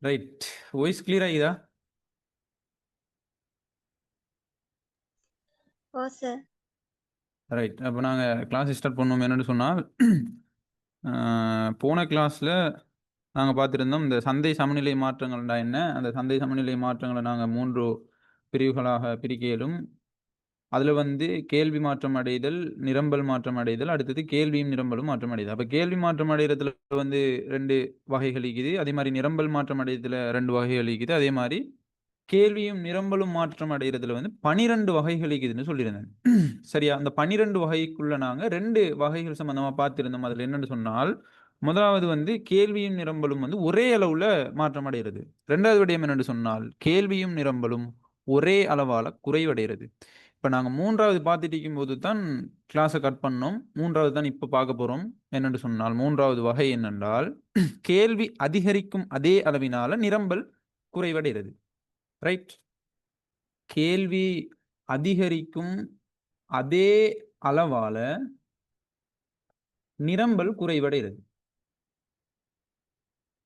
Right. Voice clear ஆகுதா? ஓ sir. Right. அப்போ நாங்கள் கிளாஸ் ஸ்டார்ட் பண்ணோம். என்னென்னு சொன்னால் போன கிளாஸில் நாங்கள் பார்த்துருந்தோம் இந்த சந்தை சமநிலை மாற்றங்கள்டா என்ன, அந்த சந்தை சமநிலை மாற்றங்களை நாங்கள் 3 பிரிவுகளாக பிரிக்க இயலும். அதில் வந்து கேள்வி மாற்றம் அடைதல், நிரம்பல் மாற்றம் அடைதல், அடுத்தது கேள்வியும் நிரம்பலும் மாற்றம் அடைதல். அப்போ கேள்வி மாற்றம் அடைகிறதுல வந்து 2 வகைகள் இருக்குது. அதே மாதிரி நிரம்பல் மாற்றம் அடைகிறதுல 2 வகைகள் இருக்குது. அதே மாதிரி கேள்வியும் நிரம்பலும் மாற்றம் அடைகிறதுல வந்து 12 வகைகள் இருக்குதுன்னு சொல்லியிருந்தேன். சரியா? அந்த 12 வகைக்குள்ள நாங்கள் 2 வகைகள் சம்பந்தமாக பார்த்திருந்தோம். அதில் என்னென்னு சொன்னால், முதலாவது வந்து கேள்வியும் நிரம்பலும் வந்து ஒரே அளவுல மாற்றம் அடைகிறது. 2வது விடயம் என்னென்னு சொன்னால், கேள்வியும் நிரம்பலும் ஒரே அளவால குறைவடைகிறது. இப்போ நாங்கள் 3வது பார்த்துட்டு இருக்கும்போது தான் கிளாஸை கட் பண்ணோம். 3வது தான் இப்போ பார்க்க போகிறோம். என்னென்று சொன்னால் 3வது வகை என்னென்றால், கேள்வி அதிகரிக்கும் அதே அளவினால நிரம்பல் குறைவடைகிறது. ரைட். கேள்வி அதிகரிக்கும் அதே அளவால நிரம்பல் குறைவடைகிறது.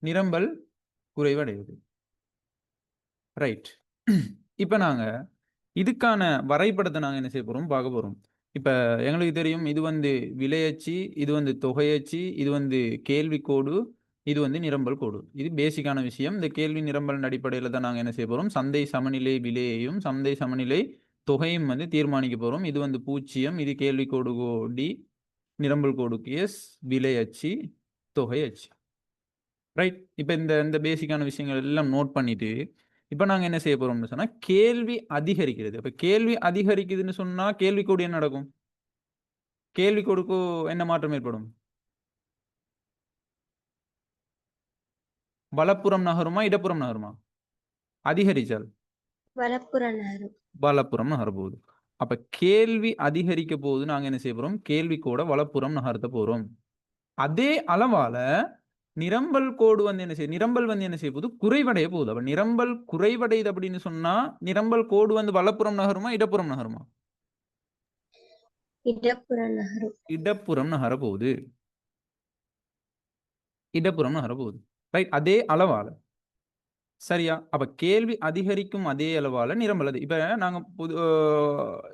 நிரம்பல் குறைவடைகிறது. ரைட். இப்போ நாங்கள் இதுக்கான வரைபடத்தை நாங்கள் என்ன செய்ய போகிறோம், பார்க்க போகிறோம். இப்போ எங்களுக்கு தெரியும், இது வந்து விலையச்சு, இது வந்து தொகையச்சு, இது வந்து கேள்வி கோடு, இது வந்து நிரம்பல் கோடு. இது பேசிக்கான விஷயம். இந்த கேள்வி நிரம்பல் அடிப்படையில் தான் நாங்கள் என்ன செய்ய போகிறோம், சந்தை சமநிலை விலையையும் சந்தை சமநிலை தொகையும் வந்து தீர்மானிக்க போகிறோம். இது வந்து 0, இது கேள்வி கோடு டி, நிரம்பல் கோடுக்கு எஸ், விலை அச்சு, தொகை அச்சு. ரைட். இப்போ இந்த பேசிக்கான விஷயங்கள் எல்லாம் நோட் பண்ணிட்டு இப்போ நாங்கள் என்ன செய்ய போகிறோம்னு சொன்னால், கேள்வி அதிகரிக்கிறது. இப்போ கேள்வி அதிகரிக்குதுன்னு சொன்னால் கேள்வி கோடு என்ன நடக்கும்? கேள்வி கோடுக்கு என்ன மாற்றம் ஏற்படும்? வலப்புறம் நகருமா இடப்புறம் நகருமா? அதிகரிச்சால் வலப்புறம் நகரும். வலப்புறம் நகர போகுது. அப்ப கேள்வி அதிகரிக்க போது நாங்க என்ன செய்ய போறோம், கேள்வி கோட வலப்புறம் நகர்த்த போறோம். அதே அளவால நிரம்பல் கோடு வந்து என்ன செய்ய, நிரம்பல் வந்து என்ன செய்ய போகுது, குறைவடைய போகுது. அப்ப நிரம்பல் குறைவடையுது அப்படின்னு சொன்னா நிரம்பல் கோடு வந்து வலப்புறம் நகருமா இடப்புறம் நகருமா? இடப்புறம் நகரும். இடப்புறம் நகர போகுது. இடப்புறம் நகர போகுது. ரைட். அதே அளவால. சரியா? அப்ப கேள்வி அதிகரிக்கும் அதே அளவால நிரம்பல் அது. இப்ப நாங்க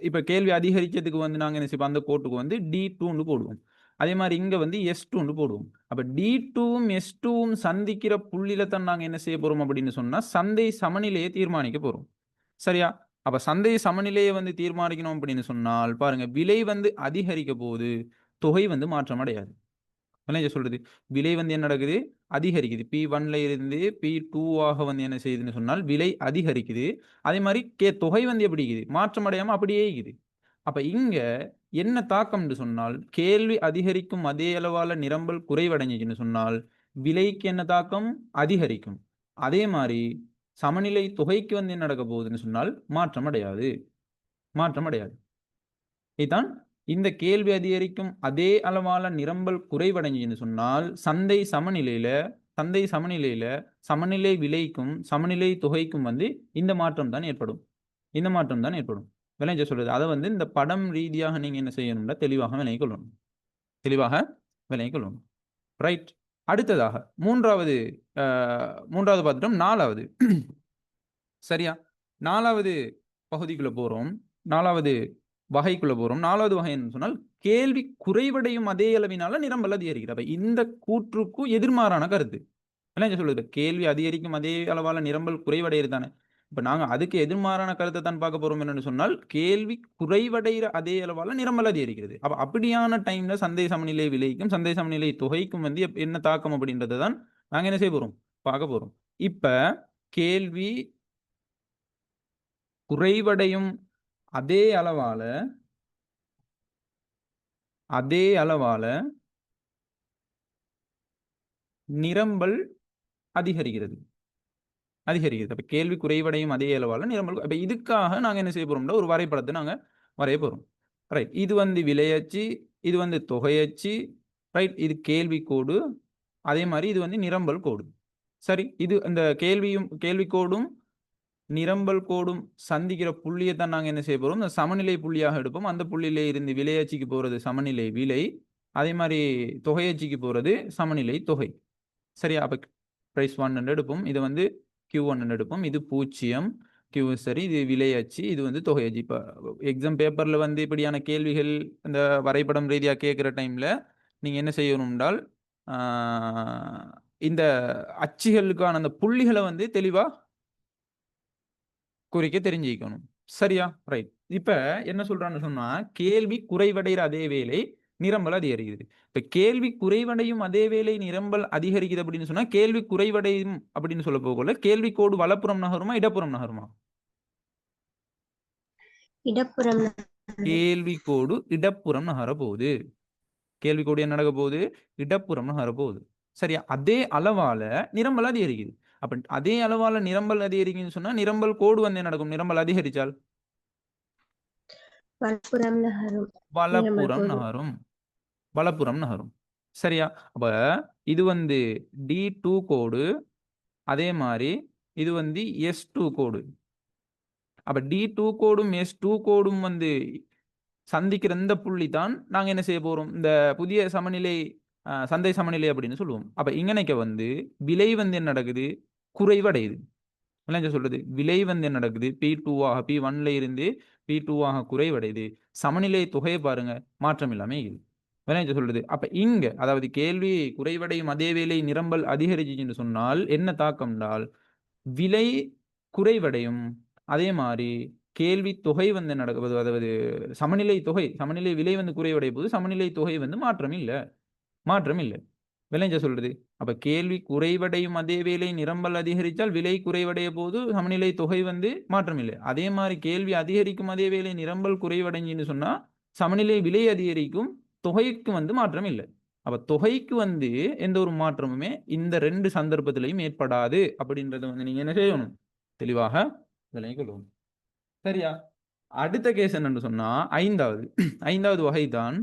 இப்ப கேள்வி அதிகரிக்கிறதுக்கு வந்து நாங்க என்ன செய்வோம், அந்த கோட்டுக்கு வந்து D2 போடுவோம். அதே மாதிரி இங்க வந்து S2 போடுவோம். அப்ப D2வும் S2வும் சந்திக்கிற புள்ளியில தான் நாங்க என்ன செய்ய போறோம் அப்படின்னு சொன்னா, சந்தை சமநிலையை தீர்மானிக்க போறோம். சரியா? அப்ப சந்தை சமநிலையை வந்து தீர்மானிக்கணும் அப்படின்னு சொன்னால் பாருங்க, விலை வந்து அதிகரிக்க போது தொகை வந்து மாற்றம் அடையாது. என்ன சொல்றது, விலை வந்து என்ன நடக்குது, அதிகரிக்குது. P1ல இருந்து P2 வந்து என்ன செய்யுதுன்னு சொன்னால் விலை அதிகரிக்குது. அதே மாதிரி தொகை வந்து எப்படி இருக்குது, மாற்றம் அடையாம அப்படியே இருக்குது. அப்ப இங்க என்ன தாக்கம்னு சொன்னால், கேள்வி அதிகரிக்கும் அதே அளவால நிரம்பல் குறைவடைஞ்சுன்னு சொன்னால் விலைக்கு என்ன தாக்கம், அதிகரிக்கும். அதே மாதிரி சமநிலை தொகைக்கு வந்து என்ன நடக்க போகுதுன்னு சொன்னால் மாற்றம் அடையாது. மாற்றம் அடையாது. இதுதான் இந்த கேள்வி அதிகரிக்கும் அதே அளவால நிரம்பல் குறைவடைஞ்சுன்னு சொன்னால் சந்தை சமநிலையில சமநிலை விலைக்கும் சமநிலை தொகைக்கும் வந்து இந்த மாற்றம் தான் ஏற்படும். இந்த மாற்றம் தான் ஏற்படும். விளைஞ்ச சொல்றது அதை வந்து இந்த படம் ரீதியாக நீங்க என்ன செய்யணும்னா தெளிவாக விளங்கிக் கொள்ளணும். தெளிவாக விளங்கிக் கொள்ளணும். ரைட். அடுத்ததாக மூன்றாவது பார்த்துட்டோம். 4வது சரியா? 4வது பகுதிக்குள்ள போறோம். 4வது வகைக்குள்ள போறோம். 4வது வகை என்ன சொன்னால், கேள்வி குறைவடையும் அதே அளவினால நிரம்பல் அதிகரிக்கிறது. அப்ப இந்த கூற்றுக்கும் எதிர்மாறான கருத்து. என்ன சொல்லுது, கேள்வி அதிகரிக்கும் அதே அளவால நிரம்பல் குறைவடைகிறது தானே. இப்ப நாங்க அதுக்கு எதிர்மாறான கருத்தை தான் பார்க்க போறோம். என்னன்னு சொன்னால், கேள்வி குறைவடைகிற அதே அளவால நிரம்பல் அதிகரிக்கிறது. அப்ப அப்படியான டைம்ல சந்தை சமநிலை விலைக்கும் சந்தை சமநிலை தொகைக்கும் வந்து என்ன தாக்கம் அப்படின்றத தான் நாங்க என்ன செய்ய போறோம், பார்க்க போறோம். இப்ப கேள்வி குறைவடையும் அதே அளவால நிரம்பல் அதிகரிக்கிறது. அப்ப கேள்வி குறைவடையும் அதே அளவால நிரம்பல். அப்ப இதுக்காக நாங்க என்ன செய்ய போறோம்னா, ஒரு வரைபடத்தை நாங்க வரைய போறோம். ரைட். இது வந்து விலையச்சு, இது வந்து தொகையச்சு. ரைட். இது கேள்வி கோடு. அதே மாதிரி இது வந்து நிரம்பல் கோடு. சரி. இது இந்த கேள்வி கோடும் நிரம்பல் கோடும் சந்திக்கிற புள்ளியை தான் நாங்க என்ன செய்ய போறோம், இந்த சமநிலை புள்ளியாக எடுப்போம். அந்த புள்ளியில இருந்து விலையச்சுக்கு போறது சமநிலை விலை, அதே மாதிரி தொகையச்சுக்கு போறது சமநிலை தொகை. சரியா? அப்ப பிரைஸ் 1 எடுப்போம். இது வந்து Q1 எடுப்போம். இது 0 Q சரி, இது விலை அச்சு, இது வந்து தொகை அச்சு. இப்ப எக்ஸாம் பேப்பர்ல வந்து இப்படியான கேள்விகள் இந்த வரைபடம் ரீதியா கேட்கிற டைம்ல நீங்க என்ன செய்யணும் என்றால், ஆ இந்த அச்சுகளுக்கான அந்த புள்ளிகள வந்து தெளிவா குறிக்க தெரிஞ்சுக்கணும். சரியா? ரைட். இப்ப என்ன சொல்றான்னு சொன்னா, கேள்வி குறைவடைகிற அதே வேளை நிரம்பல் அதிகரிக்குது. இப்ப கேள்வி குறைவடையும் அதே வேளை நிரம்பல் அதிகரிக்குது அப்படின்னு சொன்னா, கேள்வி குறைவடையும் அப்படின்னு சொல்ல போகல, கேள்வி கோடு வலப்புறம் நகருமா? இடப்புறம் நகருமா? இடப்புறம் நகரும். கேள்வி கோடு இடப்புறம் நகர போகுது. கேள்வி கோடு என்ன நடக்க போகுது? இடப்புறம் நகர போகுது. சரியா? அதே அளவால நிரம்பல் அதிகரிக்குது. அப்ப அதே அளவால நிரம்பல் அதிகரிக்குதுன்னு சொன்னா, நிரம்பல் கோடு வந்து என்ன நடக்கும்? நிரம்பல் அதிகரிச்சால் வலப்புறம் நகரும். நிரம்பல் வலப்புறம் கோடு நகரும். வலப்புறம் நகரும். சரியா? அப்ப இது வந்து D2 கோடு. அதே மாரி இது வந்து S2 கோடு. அப்ப D2 கோடும், S2 கோடும் வந்து சந்திக்கிற இந்த புள்ளி தான் நாங்க என்ன செய்ய போறோம்? இந்த புதிய சமநிலை சந்தை சமநிலை அப்படின்னு சொல்லுவோம். அப்ப இங்கனைக்க வந்து விலை வந்து என்ன நடக்குது? குறைவடையுது. விளங்க சொல்றது. விலை வந்து என்ன நடக்குது? P2 ஆக P1ல இருந்து P2 ஆக குறைவடையுது. சமநிலை தொகையை பாருங்க, மாற்றம் இல்லாம இருக்குது. விளங்க சொல்றது. அப்ப இங்க அதாவது கேள்வி குறைவடையும் அதே வேளை நிரம்பல் அதிகரிச்சுச்சுன்னு சொன்னால் என்ன தாக்கம் என்றால், விலை குறைவடையும். அதே மாரி கேள்வி தொகை வந்து நடக்குது. அதாவது சமநிலை தொகை, சமநிலை விலை வந்து குறைவடைய போது, சமநிலை தொகை வந்து மாற்றம் இல்ல. மாற்றம் இல்ல. விளைஞ்ச சொல்றது. அப்ப கேள்வி குறைவடையும் அதே வேளை நிரம்பல் அதிகரித்தால் விலை குறைவடைய போது சமநிலை தொகை வந்து மாற்றம் இல்லை. அதே மாரி கேள்வி அதிகரிக்கும் அதே வேளை நிரம்பல் குறைவடைஞ்சுன்னு சொன்னா, சமநிலை விலை அதிகரிக்கும், தொகைக்கு வந்து மாற்றம் இல்ல. அப்ப தொகைக்கு வந்து எந்த ஒரு மாற்றமுமே இந்த 2 சந்தர்ப்பத்திலயும் ஏற்படாது அப்படின்றத வந்து நீங்க என்ன செய்யணும்? தெளிவாக விளங்கிக் கொள்ளணும். சரியா? அடுத்த கேஸ் என்னன்னு சொன்னா 5வது 5வது வகை தான்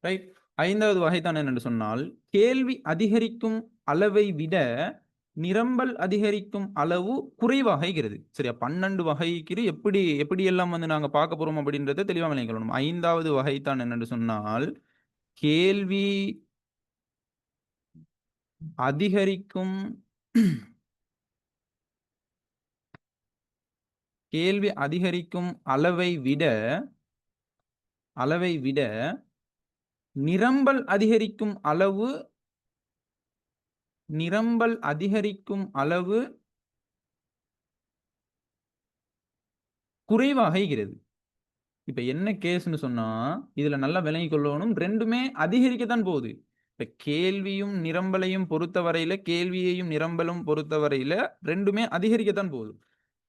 ரைட். 5வது வகை தான் என்னன்னு சொன்னால், கேள்வி அதிகரிக்கும் அளவை விட நிரம்பல் அதிகரிக்கும் அளவு குறைவாக இருக்கிறது. சரியா? 12 வகைக்கு எப்படியெல்லாம் வந்து நாங்க பார்க்க போறோம் அப்படின்றத தெளிவா விளங்கிக் கொள்ளணும். 5வது வகை தான் என்னன்னு சொன்னால், கேள்வி அதிகரிக்கும் கேள்வி அதிகரிக்கும் அளவை விட நிரம்பல் அதிகரிக்கும் அளவு குறைவாக இருக்கிறது. இப்ப என்ன கேஸ்ன்னு சொன்னா, இதுல நல்லா விளங்கிக் கொள்ளணும். 2மே அதிகரிக்கத்தான் போகுது. இப்ப கேள்வியும், நிரம்பலையும் பொறுத்தவரையில, கேள்வியையும், நிரம்பலும் பொறுத்தவரையில 2மே அதிகரிக்கத்தான் போகுது.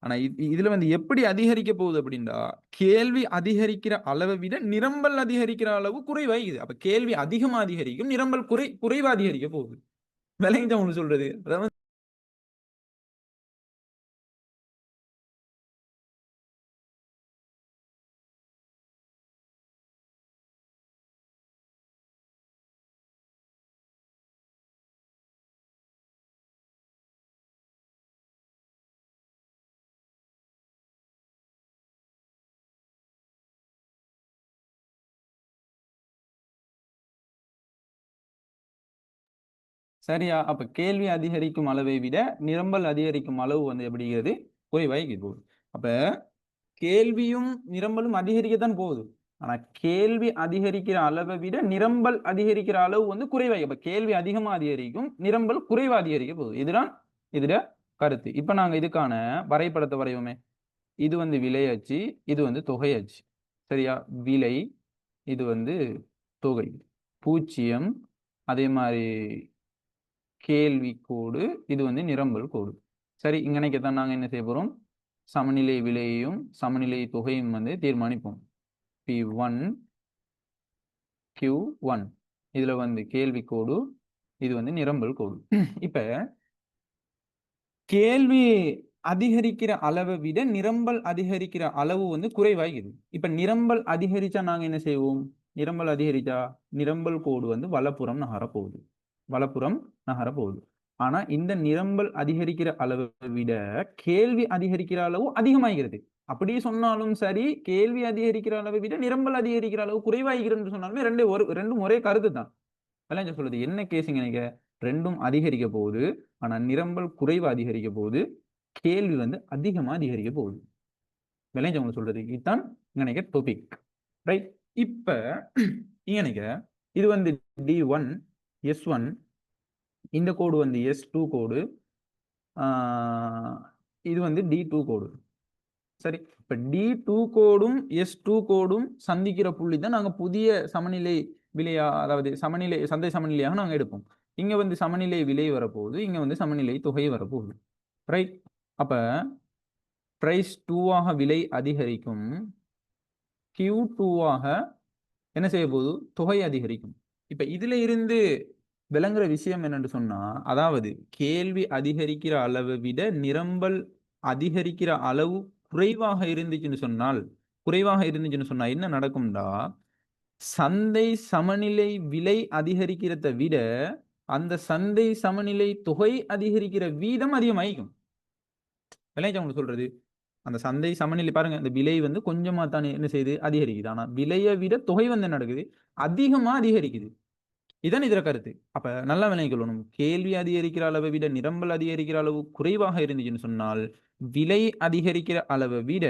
ஆனா இதுல வந்து எப்படி அதிகரிக்க போகுது அப்படின்னா, கேள்வி அதிகரிக்கிற அளவை விட நிரம்பல் அதிகரிக்கிற அளவு குறைவாகுது. அப்ப கேள்வி அதிகமா அதிகரிக்கும், நிரம்பல் குறைவா அதிகரிக்க போகுது. விளங்கிச்சா உங்களுக்கு சொல்றது? அதாவது சரியா? அப்ப கேள்வி அதிகரிக்கும் அளவை விட நிரம்பல் அதிகரிக்கும் அளவு வந்து எப்படிங்கிறது குறைவாகி போகுது. அப்ப கேள்வியும் நிரம்பலும் அதிகரிக்கத்தான் போகுது. ஆனா கேள்வி அதிகரிக்கிற அளவை விட நிரம்பல் அதிகரிக்கிற அளவு வந்து குறைவாகி. அப்ப கேள்வி அதிகமா அதிகரிக்கும், நிரம்பல் குறைவா அதிகரிக்க போகுது. இதுதான் இதுல கருத்து. இப்ப நாங்க இதுக்கான வரைபடத்தை வரைவோமே. இது வந்து விலை அச்சு, இது வந்து தொகை அச்சு. சரியா? விலை, இது வந்து தொகை. 0 அதே மாரி கேள்வி கோடு, இது வந்து நிரம்பல் கோடு. சரி, இங்கனைக்குத்தான் நாங்க என்ன செய்ய போறோம்? சமநிலை விலையையும், சமநிலை தொகையும் வந்து தீர்மானிப்போம். P1, Q1. இதுல வந்து கேள்வி கோடு, இது வந்து நிரம்பல் கோடு. இப்ப கேள்வி அதிகரிக்கிற அளவை விட நிரம்பல் அதிகரிக்கிற அளவு வந்து குறைவாகிறது. இப்ப நிரம்பல் அதிகரிச்சா நாங்க என்ன செய்வோம்? நிரம்பல் அதிகரிச்சா நிரம்பல் கோடு வந்து வலப்புறம் நகரப்போகுது. வலப்புறம் நகரப்போகுது. ஆனா இந்த நிரம்பல் அதிகரிக்கிற அளவை விட கேள்வி அதிகரிக்கிற அளவு அதிகமாகிறது. அப்படி சொன்னாலும் சரி, கேள்வி அதிகரிக்கிற அளவை விட நிரம்பல் அதிகரிக்கிற அளவு குறைவாகிறதுன்னு சொன்னாலுமே ரெண்டும் ஒரே கருத்து தான். அதான் சொல்லுது என்ன கேஸுங்க நீங்க, ரெண்டும் அதிகரிக்க போகுது, ஆனா நிரம்பல் குறைவா அதிகரிக்க போகுது, கேள்வி வந்து அதிகமா அதிகரிக்க போகுது. விளைஞ்ச உங்களுக்கு சொல்றது இதுதான் இங்க டாபிக், ரைட்? இப்ப இங்க இது வந்து D1 S1, இந்த கோடு வந்து S2 கோடு, இது வந்து D2 கோடு. சரி, இப்ப D2 கோடும் S2 கோடும் சந்திக்கிற புள்ளி தான் நாங்க புதிய சமநிலை விலையா, அதாவது சமநிலை சந்தை சமநிலையாக நாங்க எடுப்போம். இங்க வந்து சமநிலை விலை வரப்போகுது, இங்க வந்து சமநிலை தொகை வரப்போகுது, ரைட்? அப்ப பிரைஸ் 2 ஆக விலை அதிகரிக்கும், Q2 ஆக என்ன செய்ய போகுது, தொகை அதிகரிக்கும். இப்ப இதுல இருந்து விளங்குற விஷயம் என்னன்னு சொன்னா, அதாவது கேள்வி அதிகரிக்கிற அளவை விட நிரம்பல் அதிகரிக்கிற அளவு குறைவாக இருந்துச்சுன்னு சொன்னா என்ன நடக்கும்டா, சந்தை சமநிலை விலை அதிகரிக்கிறத விட அந்த சந்தை சமநிலை தொகை அதிகரிக்கிற வீதம் அதிகமாயிக்கும். விளையாட்டு உங்களுக்கு சொல்றது, அந்த சந்தை சமநிலை பாருங்க, இந்த விலை வந்து கொஞ்சமா தான் என்ன செய்யுது, அதிகரிக்குது. ஆனா விலையை விட தொகை வந்து என்ன நடக்குது, அதிகமா அதிகரிக்குது. இதான் இதுல கருத்து. அப்ப நல்லா விளங்கிக் கொள்ளணும், கேள்வி அதிகரிக்கிற அளவை விட நிரம்பல் அதிகரிக்கிற அளவு குறைவாக இருந்துச்சுன்னு சொன்னால், விலை அதிகரிக்கிற அளவை விட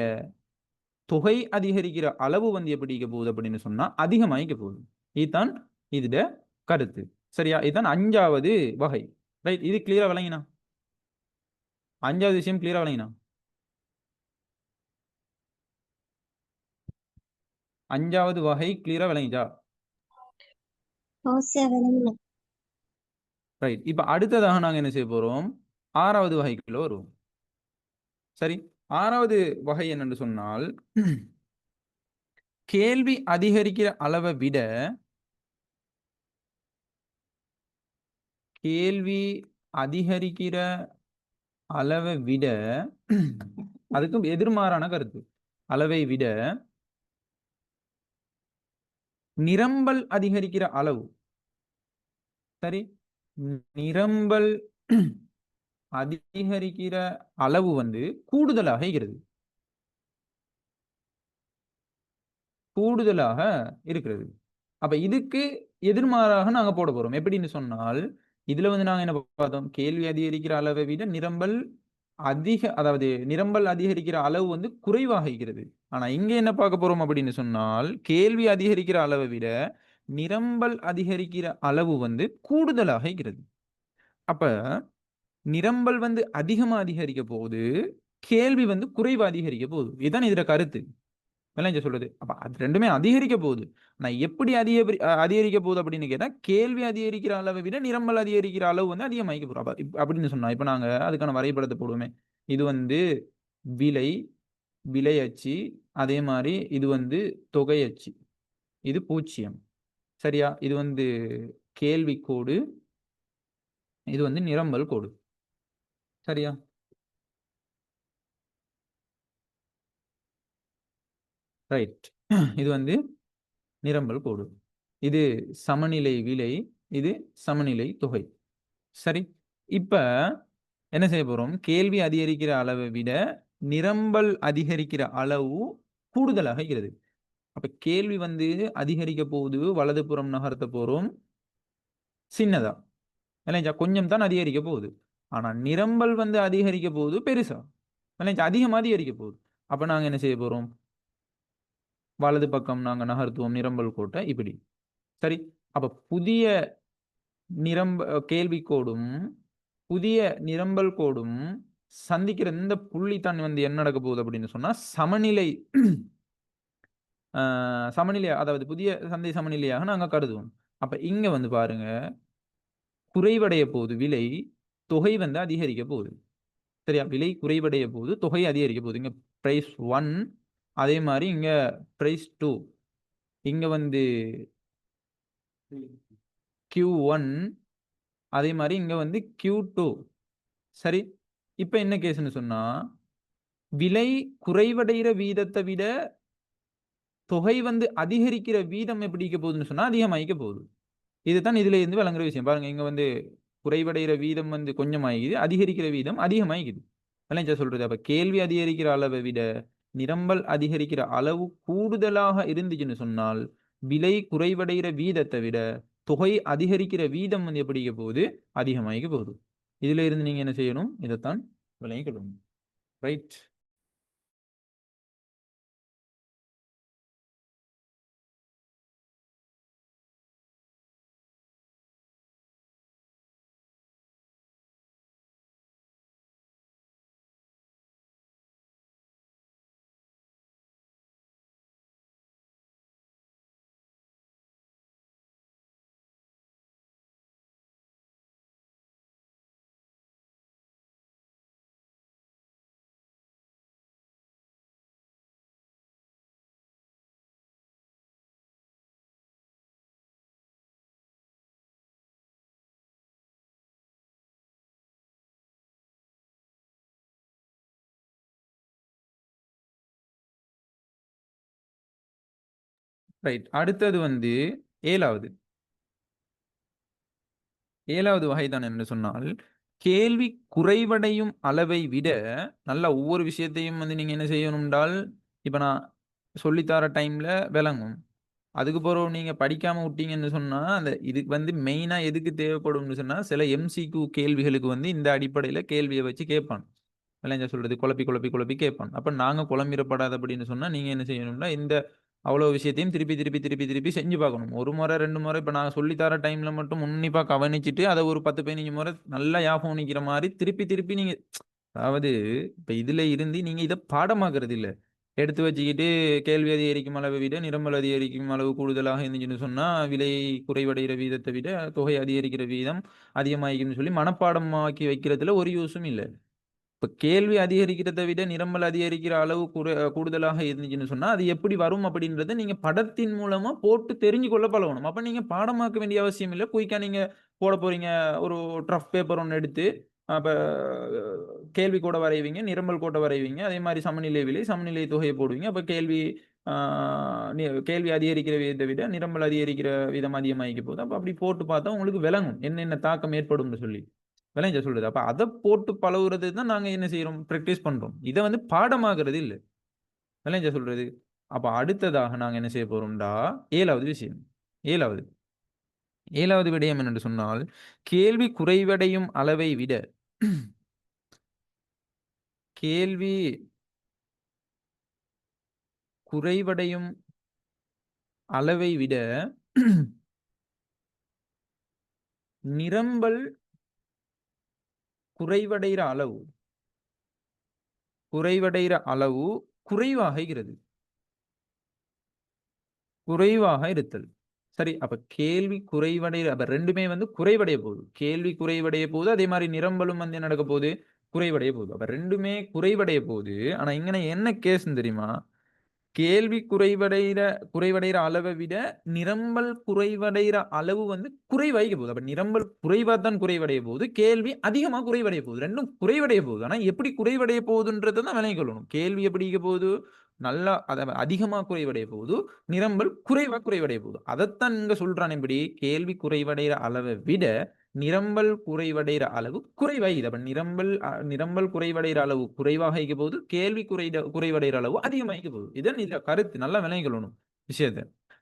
தொகை அதிகரிக்கிற அளவு வந்து எப்படி இருக்க போகுது அப்படின்னு சொன்னா அதிகமாயிக்க போகுது. இதுதான் இதுட கருத்து. சரியா? இதுதான் 5வது வகை, ரைட்? இது கிளியரா விளங்கினா? 5வது விஷயம் கிளியரா விளங்கினா? 5வது வகை கிளியரா விளங்கிச்சா? ரைட். இப்ப அடுத்ததாக நாங்க என்ன செய்ய போறோம், 6வது வகைக்குள்ள வருவோம். சரி, 6வது வகை என்னன்னு சொன்னால், கேள்வி அதிகரிக்கிற அளவை விட கேள்வி அதிகரிக்கிற அளவை விட அதுக்கும் எதிர்மாறான கருத்து, அளவை விட நிரம்பல் அதிகரிக்கிற அளவு. சரி, நிரம்பல் அதிகரிக்கிற அளவு வந்து கூடுதலாக இருக்கிறது. அப்ப இதுக்கு எதிர்மாறாக நாங்க போட போறோம். எப்படின்னு சொன்னால், இதுல வந்து நாங்க என்ன பார்த்தோம், கேள்வி அதிகரிக்கிற அளவை விட நிரம்பல் அதாவது நிரம்பல் அதிகரிக்கிற அளவு வந்து குறைவாக இருக்கிறது. ஆனா இங்க என்ன பார்க்க போறோம் அப்படின்னு சொன்னால், கேள்வி அதிகரிக்கிற அளவை விட நிரம்பல் அதிகரிக்கிற அளவு வந்து கூடுதலாக இருக்கிறது. அப்ப நிரம்பல் வந்து அதிகமா அதிகரிக்க போகுது, கேள்வி வந்து குறைவா அதிகரிக்க போகுது. இதுதான் இதுல கருத்து. விளங்க சொல்றது. அப்ப அது ரெண்டுமே அதிகரிக்க போகுது. ஆனா எப்படி அதிகரிக்க போகுது அப்படின்னு கேட்டா, கேள்வி அதிகரிக்கிற அளவை விட நிரம்பல் அதிகரிக்கிற அளவு வந்து அதிகமாகிக்க போறோம். அப்ப அப்படின்னு சொன்னா, இப்ப நாங்க அதுக்கான வரைபடத்தை போடுவோமே. இது வந்து விலை, விலை அச்சு. அதே மாதிரி இது வந்து தொகை அச்சு. இது 0. சரியா? இது வந்து கேள்வி கோடு. இது வந்து நிரம்பல் கோடு. சரியா? ரைட். இது வந்து நிரம்பல் கோடு. இது சமநிலை விலை, இது சமநிலை தொகை. சரி, இப்ப என்ன செய்ய போறோம், கேள்வி அதிகரிக்கிற அளவை விட நிரம்பல் அதிகரிக்கிற அளவு கூடுதலாக இருக்கிறது. அப்ப கேள்வி வந்து அதிகரிக்க போகுது, வலதுபுறம் நகர்த்த போறோம் சின்னதா, இல்லையா? கொஞ்சம் தான் அதிகரிக்க போகுது. ஆனா நிரம்பல் வந்து அதிகரிக்க போகுது பெருசா, இல்லையா? அதிகமா அதிகரிக்க போகுது. அப்ப நாங்க என்ன செய்ய போறோம், வலது பக்கம் நாங்க நகர்த்துவோம் நிரம்பல் கோட்டை இப்படி. சரி, அப்ப புதிய கேள்வி கோடும் புதிய நிரம்பல் கோடும் சந்திக்கிற இந்த புள்ளி தான் வந்து என்ன நடக்க போகுது அப்படின்னு சொன்னா சமநிலை, சமநிலை, அதாவது புதிய சந்தை சமநிலையாக நாங்க கருதுவோம். அப்ப இங்க வந்து பாருங்க, குறைவடைய போகுது விலை, தொகை வந்து அதிகரிக்க போகுது. சரியா? விலை குறைவடைய போகுது, தொகை அதிகரிக்க போகுது. இங்க பிரைஸ் 1, அதே மாதிரி இங்க பிரைஸ் 2, இங்க வந்து Q1, அதே மாதிரி இங்க வந்து Q2. சரி, இப்ப என்ன கேஸ்ன்னு சொன்னா, விலை குறைவடைகிற வீதத்தை விட தொகை வந்து அதிகரிக்கிற வீதம் எப்படி இருக்க போகுதுன்னு சொன்னா அதிகமாகிக்க போகுது. இதுதான் இதுல இருந்து விளங்குற விஷயம். பாருங்க, இங்க வந்து குறைவடைகிற வீதம் வந்து கொஞ்சமாகிக்குது, அதிகரிக்கிற வீதம் அதிகமாகிக்குது. விளைஞ்சா சொல்றது. அப்ப கேள்வி அதிகரிக்கிற அளவை விட நிரம்பல் அதிகரிக்கிற அளவு கூடுதலாக இருந்துச்சுன்னு சொன்னால் விலை குறைவடைகிற வீதத்தை விட தொகை அதிகரிக்கிற வீதம் வந்து எப்படி இருக்க போகுது, அதிகமாகிக்க போகுது. இதுல இருந்து நீங்க என்ன செய்யணும், இதைத்தான் விளங்கிக் கொள்ளணும். ரைட். ரைட். அடுத்தது வந்து ஏழாவது ஏழாவது வகைதான் என்று சொன்னால், கேள்வி குறைவடையும் அளவை விட நல்ல ஒவ்வொரு விஷயத்தையும் வந்து நீங்க என்ன செய்யணும் என்றால், இப்ப நான் சொல்லித்தர டைம்ல விளங்கும். அதுக்கு பிறகு நீங்க படிக்காம விட்டீங்கன்னு சொன்னா, அந்த இதுக்கு வந்து மெயினா எதுக்கு தேவைப்படும்னு சொன்னா, சில எம்சிக்யூ கேள்விகளுக்கு வந்து இந்த அடிப்படையில கேள்விய வச்சு கேட்பான். விளங்க சொல்றது குழப்பி குழப்பி குழப்பி கேட்பான். அப்ப நாங்க குழம்பிடப்படாதபடின்னு சொன்னா, நீங்க என்ன செய்யணும்னா, இந்த அவ்வளோ விஷயத்தையும் திருப்பி திருப்பி திருப்பி திருப்பி செஞ்சு பார்க்கணும். 1 முறை 2 முறை இப்ப நான் சொல்லி தர டைம்ல மட்டும் உன்னிப்பா கவனிச்சுட்டு, அத ஒரு 10, 15 முறை நல்லா ஞாபகம் நிக்கிற மாரி திருப்பி திருப்பி நீங்க அதாவது இப்ப இதுல இருந்து நீங்க இத பாடமாக்குறது இல்ல. எடுத்து வச்சுக்கிட்டு கேள்வி அதிகரிக்கும் அளவை விட நிரம்பல் அதிகரிக்கும் அளவு கூடுதலாக இருந்துச்சுன்னு சொன்னா, விலை குறைவடைகிற வீதத்தை விட தொகை அதிகரிக்கிற வீதம் அதிகமாகிக்கும்னு சொல்லி மனப்பாடமாக்கி வைக்கிறதுல ஒரு யூஸும் இல்ல. இப்ப கேள்வி அதிகரிக்கிறத விட நிரம்பல் அதிகரிக்கிற அளவு கூடுதலாக இருந்துச்சுன்னு சொன்னா, அது எப்படி வரும் அப்படின்றத நீங்க படத்தின் மூலமா போட்டு தெரிஞ்சு கொள்ள பழகணும். அப்ப நீங்க பாடமாக்க வேண்டிய அவசியம் இல்ல. குயிக்கா நீங்க போட போறீங்க. ஒரு ரஃப் பேப்பர் ஒண்ணு எடுத்து, அப்ப கேள்வி கோட வரைவீங்க, நிரம்பல் கோட்ட வரைவீங்க. அதே மாரி சமநிலை விலை, சமநிலை தொகையை போடுவீங்க. அப்ப கேள்வி ஆ கேள்வி அதிகரிக்கிற வீதத்தை விட நிரம்பல் அதிகரிக்கிற வீதம் அதிகமாகிக்க போகுது. அப்ப அப்படி போட்டு பார்த்தா உங்களுக்கு விளங்கும். என்னென்ன தாக்கம் ஏற்படும்னு சொல்லி. விளைஞ்ச சொல்றது. அப்ப அத போட்டு பழகுறது தான் நாங்க என்ன செய்றோம்? பிராக்டிஸ் பண்றோம். இத வந்து பாடமாக்குறது இல்ல. விளைஞ்ச சொல்றது. அப்ப அடுத்ததாக நாங்க என்ன செய்ய போறோம்டா, 7வது விஷயம். 7வது 7வது விடயம் என்னென்று சொன்னால், கேள்வி குறைவடையும் அளவை விட கேள்வி குறைவடையும் அளவை விட நிரம்பல் குறைவடைகிற அளவு குறைவடைகிற அளவு குறைவாக இருக்கிறது. குறைவாக இருத்தல். சரி, அப்ப கேள்வி குறைவடைய அப்ப 2மே வந்து குறைவடைய போகுது. கேள்வி குறைவடைய போகுது. அதே மாரி நிரம்பலும் வந்து என்ன நடக்க போகுது? குறைவடைய போகுது. அப்ப 2மே குறைவடைய போகுது. ஆனா இங்கன என்ன கேஸ்ன்னு தெரியுமா? கேள்வி குறைவடைகிற அளவை விட நிரம்பல் குறைவடைகிற அளவு வந்து குறைவாயிக்க போகுது. அப்ப நிரம்பல் குறைவா தான் குறைவடைய போகுது. கேள்வி அதிகமா குறைவடைய போகுது. 2ம் குறைவடைய போகுது. ஆனா எப்படி குறைவடைய போகுதுன்றத தான் விளங்கிக் கொள்ளணும். கேள்வி எப்படி இருக்க போகுது? நல்லா அதிகமா குறைவடைய போகுது. நிரம்பல் குறைவா குறைவடைய போகுது. அதத்தான் இங்க சொல்றான் எப்படி? கேள்வி குறைவடைகிற அளவை விட நிரம்பல் குறைவடைகிற அளவு குறைவாகிது. அப்ப நிரம்பல் குறைவடைகிற அளவு குறைவாக இருக்க போகுது. கேள்வி குறைவடைகிற அளவு அதிகமாகிக்க போகுது. இதான் இதுல கருத்து. நல்லா விளங்கிக் கொள்ளணும் விஷயத்த.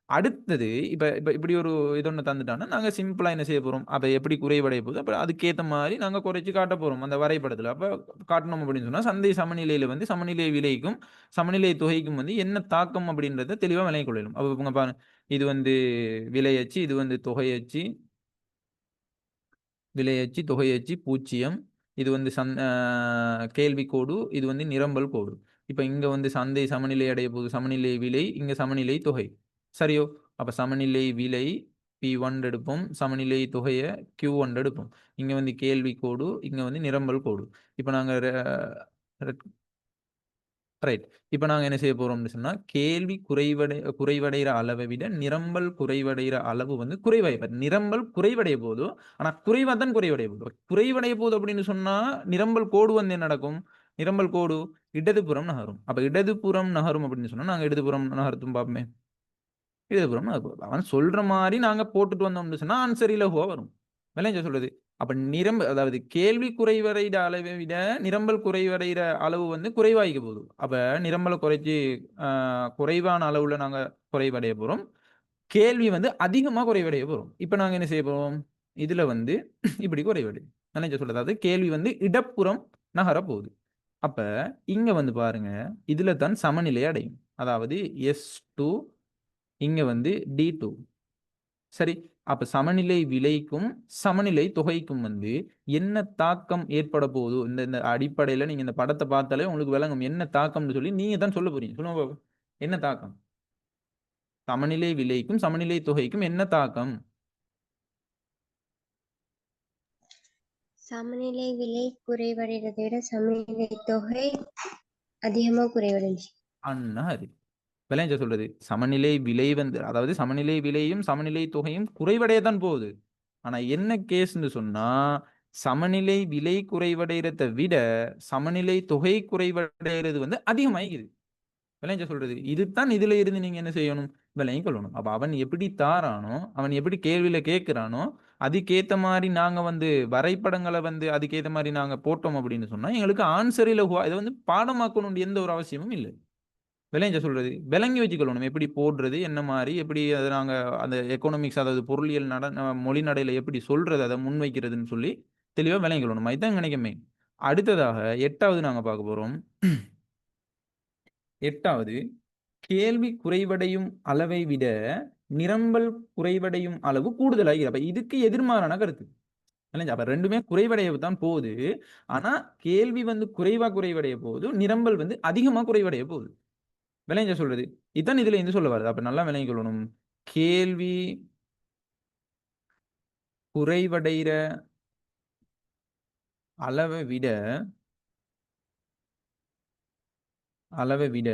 அடுத்தது இப்ப இப்ப இப்படி ஒரு இது ஒண்ணு தந்துட்டான்னா, நாங்க சிம்பிளா என்ன செய்ய போறோம்? அப்ப எப்படி குறைவடைய போகுது? அப்ப அதுக்கேத்த மாரி நாங்க குறைச்சு காட்டப் போறோம். அந்த வரைபடத்துல. அப்ப காட்டணும் அப்படின்னு சொன்னா, சந்தை சமநிலையில வந்து சமநிலை விலைக்கும், சமநிலை தொகைக்கும் வந்து என்ன தாக்கம் அப்படின்றத தெளிவா விளங்கிக் கொள்ளணும். அப்ப இங்க பாருங்க. இது வந்து விலை அச்சு, இது வந்து தொகை அச்சு. விலை அச்சு, தொகை அச்சு 0. இது வந்து கேள்வி கோடு. இது வந்து நிரம்பல் கோடு. இப்ப இங்க வந்து சந்தை சமநிலை அடைய போகுது. சமநிலை விலை, இங்க சமநிலை தொகை. சரியோ? அப்ப சமநிலை விலை P1 எடுப்போம். சமநிலை தொகைய Q1 எடுப்போம். இங்க வந்து கேள்வி கோடு, இங்க வந்து நிரம்பல் கோடு. இப்ப நாங்க ரைட். இப்ப நாங்க என்ன செய்ய போறோம்னு சொன்னா, கேள்வி குறைவடைகிற அளவை விட நிரம்பல் குறைவடைகிற அளவு வந்து நிரம்பல் குறைவடைய போது. ஆனா குறைவா தான் குறைவடைய போகுது. குறைவடைய போகுது அப்படின்னு சொன்னா, நிரம்பல் கோடு வந்து என்ன நடக்கும்? நிரம்பல் கோடு இடதுபுறம் நகரும். அப்ப இடதுபுறம் நகரும் அப்படின்னு சொன்னா, நாங்க இடதுபுறம் நகர்த்தும் பார்ப்போமே. இடதுபுறம் நகரும். அவன் சொல்ற மாரி நாங்க போட்டுட்டு வந்தோம்னு சொன்னா, ஆன்சர் இலகுவா வரும். விளங்குச்சா சொல்றது? அப்ப அதாவது கேள்வி குறைவடைகிற அளவை விட நிரம்பல் குறைவடைகிற அளவு வந்து குறைவாகிக்க போகுது. அப்ப நிரம்பலை குறைச்சி குறைவான அளவுல நாங்க குறைவடைய போறோம். கேள்வி வந்து அதிகமா குறைவடைய போறோம். இப்ப நாங்க என்ன செய்ய போறோம்? இதுல வந்து இப்படி குறைவடையும். நான் என்ன சொல்றது? அதாவது கேள்வி வந்து இடப்புறம் நகர போகுது. அப்ப இங்க வந்து பாருங்க, இதுல தான் சமநிலை அடையும். அதாவது S2 இங்க வந்து D2. சரி. அப்ப சமநிலை விலைக்கும், சமநிலை தொகைக்கும் வந்து என்ன தாக்கம் ஏற்பட போகுதோ, இந்த இந்த அடிப்படையில நீங்க இந்த படத்த பார்த்தாலே உங்களுக்கு விளங்கும். என்ன தாக்கம்னு சொல்லி நீங்க தான் சொல்லப் போறீங்க. சொல்லுங்க பாப்போம். என்ன தாக்கம்? சமநிலை விலைக்கும், சமநிலை தொகைக்கும் என்ன தாக்கம்? சமநிலை விலை குறைவடைறதை விட சமநிலை தொகை அதிகமா குறைவடைஞ்சு. அன்னாரு. விளைஞ்ச சொல்றது. சமநிலை விலை வந்து அதாவது சமநிலை விலையும், சமநிலை தொகையும் குறைவடைய தான் போகுது. ஆனா என்ன கேஸ்ன்னு சொன்னா, சமநிலை விலை குறைவடைறத விட, சமநிலை தொகை குறைவடைறது வந்து அதிகமாயிக்குது. விளைஞ்ச சொல்றது. இதுதான் இதுல இருந்து நீங்க என்ன செய்யணும்? விளங்கிக் கொள்ளணும். அப்ப அவன் எப்படி தாரானோ, அவன் எப்படி கேள்வியில கேட்கிறானோ, அதுக்கேத்த மாரி நாங்க வந்து வரைபடங்கள வந்து அதுக்கேத்த மாரி நாங்க போட்டோம் அப்படின்னு சொன்னா, எங்களுக்கு ஆன்சர் இலகுவா இத வந்து பாடமாக்கணும்னு எந்த ஒரு அவசியமும் இல்ல. விளைஞ்ச சொல்றது. விளங்கி வச்சுக்கொள்ளணும். எப்படி போடுறது, என்ன மாரி, எப்படி அத நாங்க அந்த எக்கனாமிக்ஸ் அதாவது பொருளியல் மொழி நடையில எப்படி சொல்றது, அத முன்வைக்கிறதுன்னு சொல்லி தெளிவா விளங்கிக் கொள்ளணும். இதுதான் நினைக்கிறேன் மெயின். அடுத்ததாக 8வது நாங்க பார்க்க போறோம். 8வது கேள்வி குறைவடையும் அளவை விட நிரம்பல் குறைவடையும் அளவு கூடுதலாகிறது. அப்ப இதுக்கு எதிர்மாறான கருத்து. இல்லைங்க. அப்ப 2மே குறைவடைய தான் போகுது. ஆனா கேள்வி வந்து குறைவடைய போகுது. நிரம்பல் வந்து அதிகமா குறைவடைய போகுது. விளைஞ்ச சொல்றது. இதான் இதுல இருந்து சொல்ல வருது. அப்ப நல்லா விளங்கிக் கொள்ளணும். கேள்வி குறைவடைற அளவ விட அளவ விட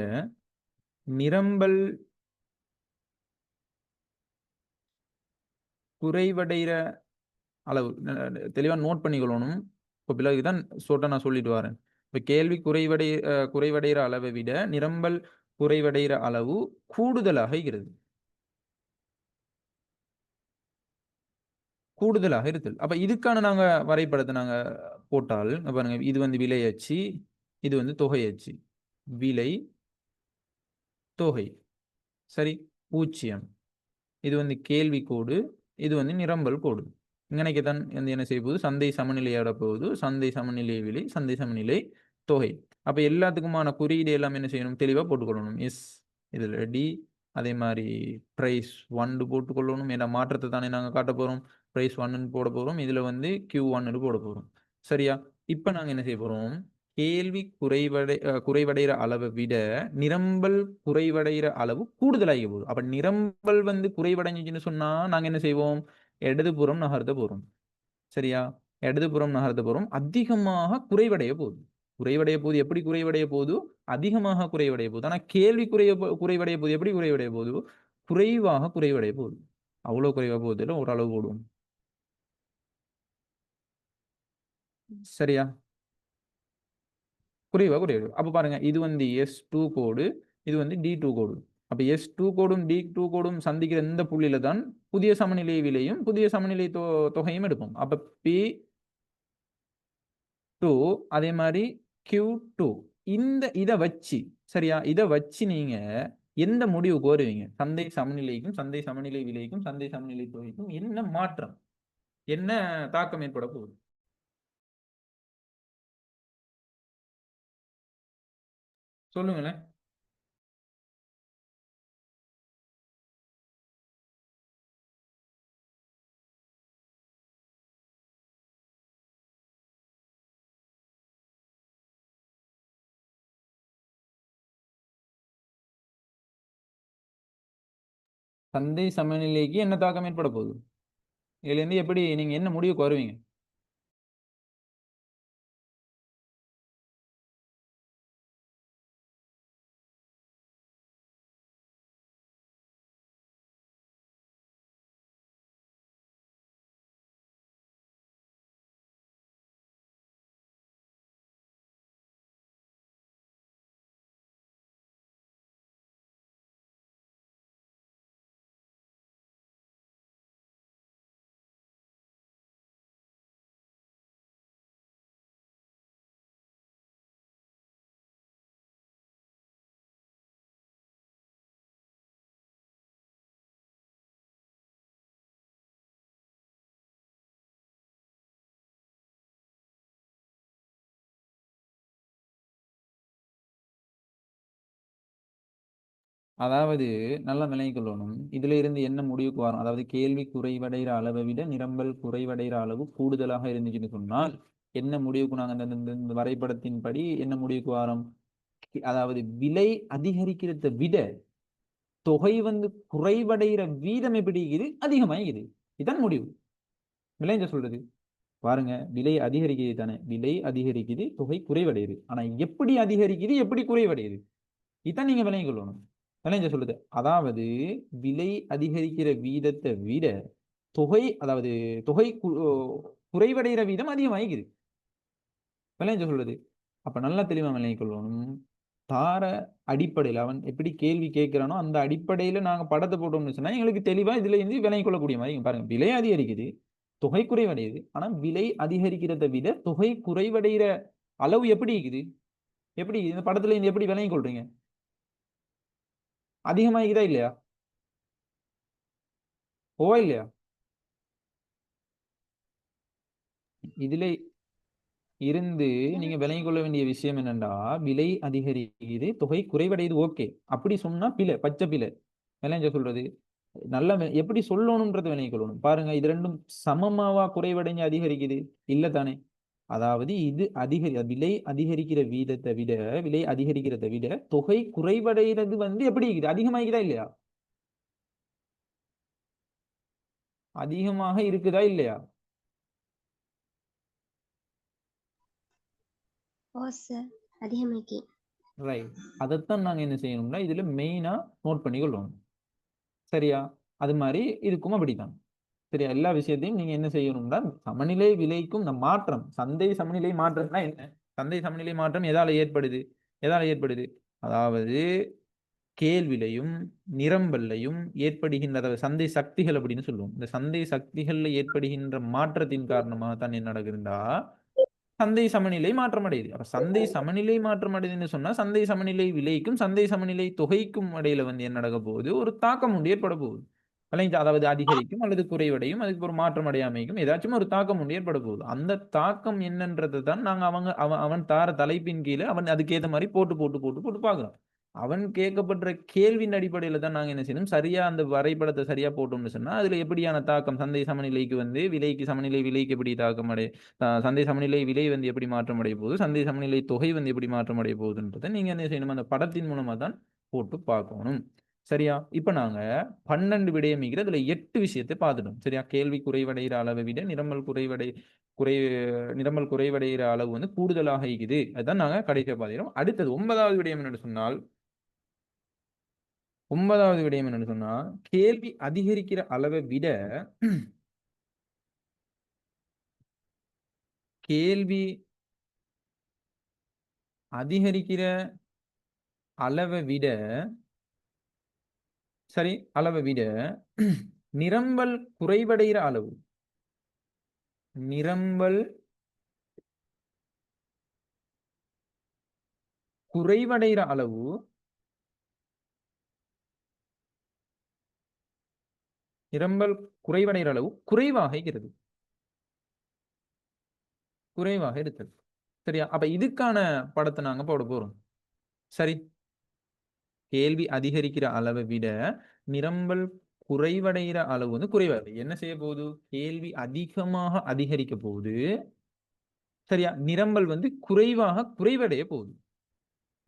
நிரம்பல் குறைவடைற அளவு தெளிவா நோட் பண்ணிக்கொள்ளணும். இப்ப பிறகு தான் ஷார்ட்டா நான் சொல்லிட்டு வரேன். இப்ப கேள்வி குறைவடைற அளவை விட நிரம்பல் குறைவடைற அளவு கூடுதலாக இருக்கிறது. கூடுதலாக இருத்தல். அப்ப இதுக்கான நாங்க வரைபடத்த நாங்க போட்டால், இங்க பாருங்க இது வந்து விலை அச்சு, இது வந்து தொகை அச்சு. விலை, தொகை. சரி. 0. இது வந்து கேள்வி கோடு. இது வந்து நிரம்பல் கோடு. இங்கனைக்கு தான் வந்து என்ன செய்ய போகுது? சந்தை சமநிலையாட போகுது. சந்தை சமநிலை விலை, சந்தை சமநிலை தொகை. அப்ப எல்லாத்துக்குமான குறியீடு எல்லாம் என்ன செய்யணும்? தெளிவா போட்டுக்கொள்ளணும். எஸ் இதுல டி அதே மாரி பிரைஸ் 1 போட்டுக்கொள்ளணும். ஏன்னா மாற்றத்த தானே நாங்க காட்டப் போறோம். பிரைஸ் 1ன்னு போட போறோம். இதுல வந்து Q1ன்னு போட போறோம். சரியா? இப்ப நாங்க என்ன செய்ய போறோம்? கேள்வி குறைவடைற அளவை விட நிரம்பல் குறைவடைற அளவு கூடுதலாகி போகுது. அப்ப நிரம்பல் வந்து குறைவடைஞ்சுச்சுன்னு சொன்னா நாங்க என்ன செய்வோம்? இடதுபுறம் நகர்த்த போறோம். சரியா? இடதுபுறம் நகர்த்த போறோம். அதிகமாக குறைவடைய போகுது. குறைவடைய போகுது. எப்படி குறைவடைய போகுது? அதிகமாக குறைவடைய போகுது. ஆனா கேள்வி குறைவடைய போகுது. எப்படி குறைவடைய போகுது? குறைவாக குறைவடைய போகுது. அவ்வளவு குறைவா போகுது இல்ல ஓரளவு போடுவோம். சரியா? குறைவா குறைவு. அப்ப பாருங்க இது வந்து S2 கோடு, இது வந்து D2 கோடு. அப்ப S2 கோடும், D2 கோடும் சந்திக்கிற இந்த புள்ளியில தான் புதிய சமநிலை விலையும், புதிய சமநிலை தொகையும் எடுப்போம். அப்ப P2 அதே மாரி Q2 இத வச்சு சரியா? இத வச்சு நீங்க எந்த முடிவுக்கு வருவீங்க? சந்தை சமநிலைக்கும், சந்தை சமநிலை விலைக்கும், சந்தை சமநிலை தொகைக்கும் என்ன மாற்றம்? என்ன தாக்கம் ஏற்பட போகுது? சொல்லுங்களேன். சந்தை சமநிலைக்கு என்ன தாக்கம் ஏற்பட போகுது? இதுலேருந்து எப்படி நீங்க என்ன முடிவுக்கு வருவீங்க? அதாவது நல்லா விளங்கிக் கொள்ளணும். இதுல இருந்து என்ன முடிவுக்கு வரும்? அதாவது கேள்வி குறைவடைகிற அளவை விட நிரம்பல் குறைவடைகிற அளவு கூடுதலாக இருந்துச்சுன்னு சொன்னால் என்ன முடிவுக்கு நாங்க இந்த வரைபடத்தின்படி என்ன முடிவுக்கு வரோம்? அதாவது விலை அதிகரிக்கிறதை விட தொகை வந்து குறைவடைகிற வீதம் எப்படி இருக்குது? அதிகமாகிக்குது. இதான் முடிவு. விளைஞ்ச சொல்றது பாருங்க, விலை அதிகரிக்குது தானே, விலை அதிகரிக்குது, தொகை குறைவடையுது. ஆனா எப்படி அதிகரிக்குது, எப்படி குறைவடையுது, இதான் நீங்க விளங்கிக் கொள்ளணும். விளைஞ்ச சொல்லுது அதாவது விலை அதிகரிக்கிற வீதத்தை விட தொகை, அதாவது தொகை குறைவடைகிற வீதம் அதிகமாகிக்குது. விளைஞ்ச சொல்லுது அப்ப நல்லா தெளிவா விளங்கிக் கொள்ளணும். தார அடிப்படையில் அவன் எப்படி கேள்வி கேட்கிறானோ அந்த அடிப்படையில நாங்க படத்தை போட்டோம்னு சொன்னா எங்களுக்கு தெளிவா இதுல இருந்து விளங்கிக் கொள்ளக்கூடிய மாதிரி பாருங்க. விலை அதிகரிக்குது, தொகை குறைவடையுது. ஆனா விலை அதிகரிக்கிறதை விட தொகை குறைவடைகிற அளவு எப்படி இருக்குது? எப்படி இந்த படத்துல இருந்து எப்படி விளங்கிக் கொள்றீங்க? அதிகமாகிக்குதா இல்லையா? ஓவா இல்லையா? இதுல இருந்து நீங்க விளங்கிக் கொள்ள வேண்டிய விஷயம் என்னன்னா, விலை அதிகரிக்குது, தொகை குறைவடையுது. ஓகே, அப்படி சொன்னா பிழை, பச்சை பிழை. விளைஞ்ச சொல்றது நல்லா எப்படி சொல்லணும்ன்றத விளங்கிக் கொள்ளணும். பாருங்க, இது ரெண்டும் சமமாவா குறைவடைஞ்சு அதிகரிக்குது? இல்ல தானே. அதாவது இது விலை அதிகரிக்கிற வீதத்தை விட, விலை அதிகரிக்கிறதை விட தொகை குறைவடைகிறது வந்து எப்படி இருக்குது? அதிகமாகிக்குதா இல்லையா? அதிகமாக இருக்குதா இல்லையா? ஓ சார், அதிகமாக்கி. ரைட். அதைத்தான் நாங்க என்ன செய்யணும்னா இதுல மெயினா நோட் பண்ணி கொள்ளணும். சரியா? அது மாதிரி இதுக்கும் அப்படித்தான். சரியா? எல்லா விஷயத்தையும் நீங்க என்ன செய்யணும்னா சமநிலை விலைக்கும் இந்த மாற்றம், சந்தை சமநிலை மாற்றம்னா என்ன? சந்தை சமநிலை மாற்றம் எதால ஏற்படுது? எதால ஏற்படுது? அதாவது கேள்விலையும் நிரம்பல்லையும் ஏற்படுகின்ற, அதாவது சந்தை சக்திகள் அப்படின்னு சொல்லுவோம். இந்த சந்தை சக்திகள்ல ஏற்படுகின்ற மாற்றத்தின் காரணமாக தான் என்ன நடக்குதுண்டா சந்தை சமநிலை மாற்றம் அடையுது. அப்ப சந்தை சமநிலை மாற்றம் அடையுதுன்னு சொன்னா சந்தை சமநிலை விலைக்கும் சந்தை சமநிலை தொகைக்கும் இடையில வந்து என்ன நடக்க போகுது? ஒரு தாக்கம் உண்டு ஏற்பட போகுது. அதாவது அதிகரிக்கும் அல்லது குறைவடையும், அதுக்கு ஒரு மாற்றம் அடையாமைக்கும் ஏதாச்சும் ஒரு தாக்கம் உண்டு ஏற்பட போகுது. அந்த தாக்கம் என்னன்றதை தான் நாங்க அவன் தார தலைப்பின் கீழே அவன் அதுக்கேற்ற மாதிரி போட்டு போட்டு போட்டு போட்டு பார்க்கிறோம். அவன் கேட்கப்படுற கேள்வியின் அடிப்படையில தான் நாங்க என்ன செய்யணும், சரியா அந்த வரைபடத்தை சரியா போட்டோம்னு சொன்னா அதுல எப்படியான தாக்கம் சந்தை சமநிலைக்கு வந்து விலைக்கு சமநிலை விலைக்கு எப்படி தாக்கம் அடை சந்தை சமநிலை விலை வந்து எப்படி மாற்றம் அடைய போகுது, சந்தை சமநிலை தொகை வந்து எப்படி மாற்றம் அடைய போகுதுன்றதை நீங்க என்ன செய்யணும், அந்த படத்தின் மூலமா தான் போட்டு பார்க்கணும். சரியா? இப்ப நாங்க 12 விடயமிக்கிற இதுல 8 விஷயத்தை பார்த்துட்டோம். சரியா? கேள்வி குறைவடைகிற அளவை விட குறை நிரம்பல் குறைவடைகிற அளவு வந்து கூடுதலாக இருக்குது. அதுதான் நாங்க கடைசியா பார்க்கிறோம். அடுத்தது 9வது விடயம் என்னன்னு சொன்னால், 9வது விடயம் என்னன்னு சொன்னா, கேள்வி அதிகரிக்கிற அளவை விட கேள்வி அதிகரிக்கிற அளவை விட சரி அளவை விட நிரம்பல் குறைவடைகிற அளவு, நிரம்பல் குறைவடைகிற அளவு நிரம்பல் குறைவடைகிற அளவு குறைவாக இருக்கிறது. குறைவாக இருக்கிறது. சரியா? அப்ப இதுக்கான படத்தை நாங்க போட போறோம். சரி, கேள்வி அதிகரிக்கிற அளவை விட நிரம்பல் குறைவடைகிற அளவு வந்து குறைவாக என்ன செய்ய போகுது? கேள்வி அதிகமாக அதிகரிக்க போகுது. சரியா? நிரம்பல் வந்து குறைவாக குறைவடைய போகுது.